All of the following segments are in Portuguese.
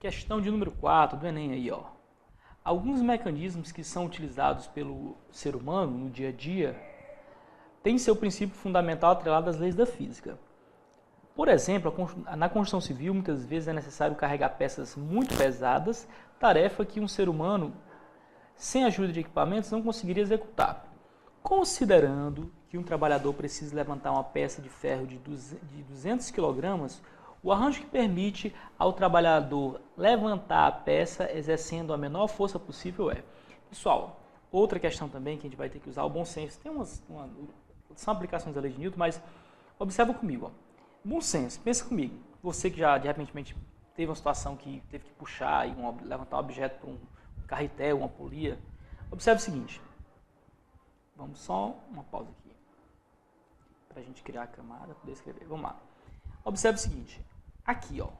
Questão de número 4 do Enem aí, ó. Alguns mecanismos que são utilizados pelo ser humano no dia a dia têm seu princípio fundamental atrelado às leis da física. Por exemplo, na construção civil, muitas vezes é necessário carregar peças muito pesadas, tarefa que um ser humano, sem a ajuda de equipamentos, não conseguiria executar. Considerando que um trabalhador precisa levantar uma peça de ferro de 200 kg, o arranjo que permite ao trabalhador levantar a peça exercendo a menor força possível é... Pessoal, outra questão também que a gente vai ter que usar, o bom senso. São aplicações da lei de Newton, mas observa comigo. Ó. Bom senso, pensa comigo. Você que já, de repente, teve uma situação que teve que puxar e levantar um objeto para um carretel, uma polia. Observe o seguinte. Vamos só uma pausa aqui. Para a gente criar a camada, poder escrever. Vamos lá. Observe o seguinte. Aqui, ó,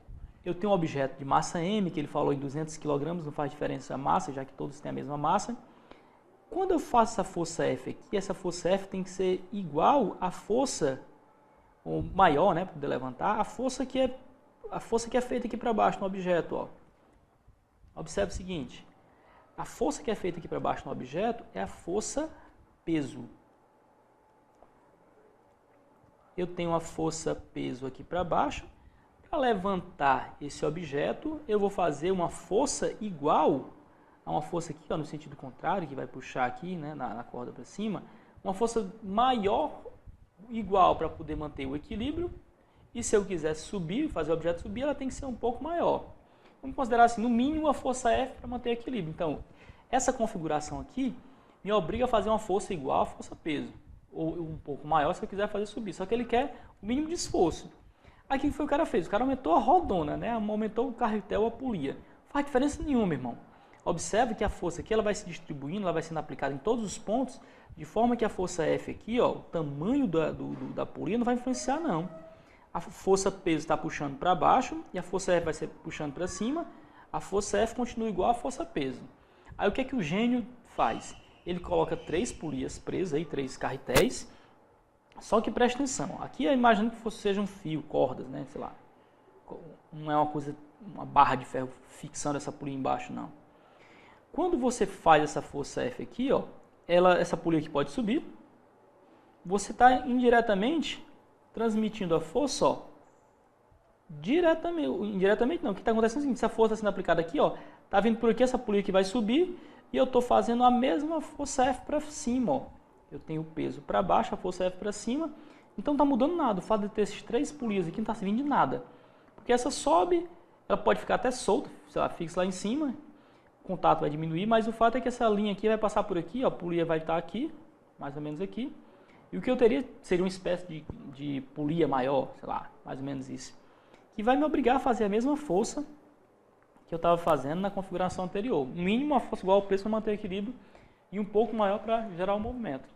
eu tenho um objeto de massa M, que ele falou em 200 kg, não faz diferença a massa, já que todos têm a mesma massa. Quando eu faço essa força F aqui, essa força F tem que ser igual à força, ou maior, né, para poder levantar, a força que é feita aqui para baixo no objeto, ó. Observe o seguinte, a força que é feita aqui para baixo no objeto é a força peso. Eu tenho uma força peso aqui para baixo. Para levantar esse objeto, eu vou fazer uma força igual a uma força aqui, ó, no sentido contrário, que vai puxar aqui, né, na corda para cima, uma força maior, igual para poder manter o equilíbrio, e se eu quiser subir, fazer o objeto subir, ela tem que ser um pouco maior. Vamos considerar assim, no mínimo a força F para manter o equilíbrio. Então, essa configuração aqui me obriga a fazer uma força igual à força peso, ou um pouco maior se eu quiser fazer subir, só que ele quer o mínimo de esforço. Aqui o que foi o cara fez? O cara aumentou a rodona, né? Aumentou o carretel, a polia. Não faz diferença nenhuma, irmão. Observe que a força aqui ela vai se distribuindo, ela vai sendo aplicada em todos os pontos, de forma que a força F aqui, ó, o tamanho da polia não vai influenciar, não. A força peso está puxando para baixo e a força F vai ser puxando para cima. A força F continua igual à força peso. Aí o que é que o gênio faz? Ele coloca 3 polias presas, aí, 3 carretéis. Só que preste atenção, aqui eu imagino que seja um fio, cordas, né, sei lá. Não é uma barra de ferro fixando essa polia embaixo, não. Quando você faz essa força F aqui, ó, essa polia aqui pode subir. Você está indiretamente transmitindo a força, ó, indiretamente não. O que está acontecendo é o seguinte, se a força está sendo aplicada aqui, ó, está vindo por aqui, essa polia aqui vai subir e eu estou fazendo a mesma força F para cima, ó. Eu tenho o peso para baixo, a força F para cima, então não está mudando nada. O fato de ter esses 3 polias aqui não está servindo de nada. Porque essa sobe, ela pode ficar até solta, sei lá, fixa lá em cima, o contato vai diminuir, mas o fato é que essa linha aqui vai passar por aqui, ó, a polia vai estar aqui, mais ou menos aqui. E o que eu teria seria uma espécie de polia maior, sei lá, mais ou menos isso. Que vai me obrigar a fazer a mesma força que eu estava fazendo na configuração anterior. No mínimo uma força igual ao peso para manter o equilíbrio e um pouco maior para gerar o movimento.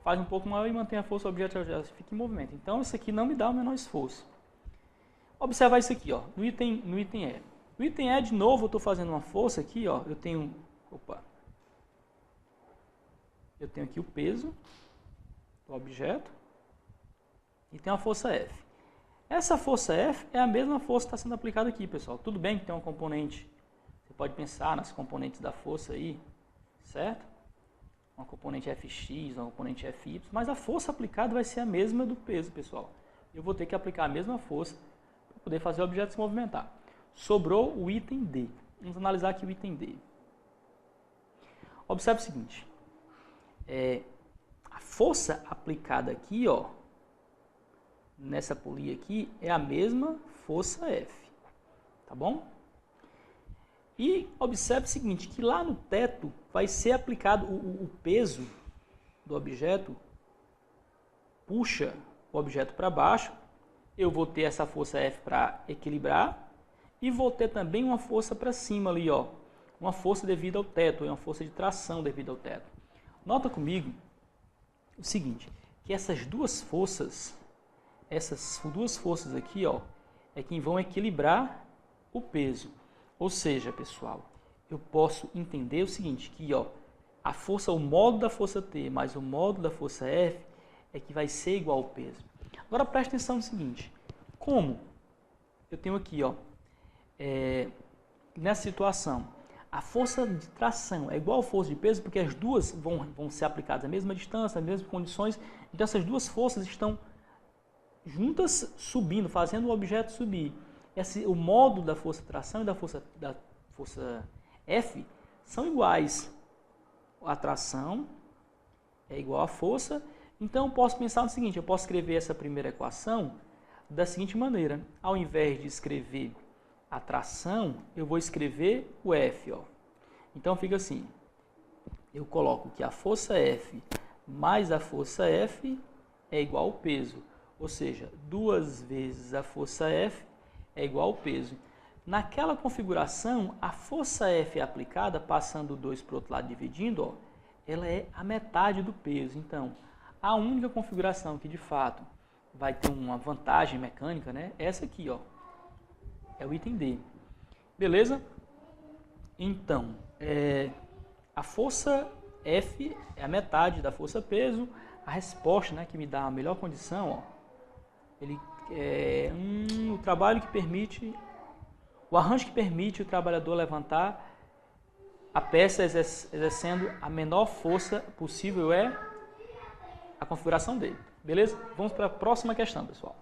Faz um pouco maior e mantém a força do objeto, fica em movimento. Então, isso aqui não me dá o menor esforço. Observa isso aqui, ó, no item E. No item E, de novo, eu estou fazendo uma força aqui, ó, eu tenho aqui o peso do objeto e tem uma força F. Essa força F é a mesma força que está sendo aplicada aqui, pessoal. Tudo bem que tem um componente, você pode pensar nas componentes da força aí, certo? Uma componente Fx, uma componente Fy, mas a força aplicada vai ser a mesma do peso, pessoal. Eu vou ter que aplicar a mesma força para poder fazer o objeto se movimentar. Sobrou o item D. Vamos analisar aqui o item D. Observe o seguinte. A força aplicada aqui, ó, nessa polia aqui, é a mesma força F. Tá bom? E observe o seguinte, que lá no teto vai ser aplicado o peso do objeto, puxa o objeto para baixo, eu vou ter essa força F para equilibrar e vou ter também uma força para cima ali, ó, uma força devido ao teto, uma força de tração devido ao teto. Nota comigo o seguinte, que essas duas forças aqui, ó, é quem vão equilibrar o peso. Ou seja, pessoal, eu posso entender o seguinte, que ó, a força, o módulo da força T mais o módulo da força F é que vai ser igual ao peso. Agora preste atenção no seguinte, como eu tenho aqui, ó, nessa situação, a força de tração é igual à força de peso, porque as duas vão ser aplicadas à mesma distância, às mesmas condições, então essas duas forças estão juntas subindo, fazendo o objeto subir. O modo da força de tração e da força F são iguais. A tração é igual à força, então eu posso pensar no seguinte, eu posso escrever essa primeira equação da seguinte maneira, ao invés de escrever a tração, eu vou escrever o F. Ó. Então fica assim, eu coloco que a força F mais a força F é igual ao peso, ou seja, 2 vezes a força F é igual ao peso. Naquela configuração, a força F aplicada, passando o 2 para o outro lado, dividindo, ó, ela é a metade do peso. Então, a única configuração que de fato vai ter uma vantagem mecânica, né, é essa aqui, ó, é o item D. Beleza? Então, a força F é a metade da força peso. A resposta, né, que me dá a melhor condição, ó, o trabalho que permite, o arranjo que permite o trabalhador levantar a peça exercendo a menor força possível é a configuração dele. Beleza? Vamos para a próxima questão, pessoal.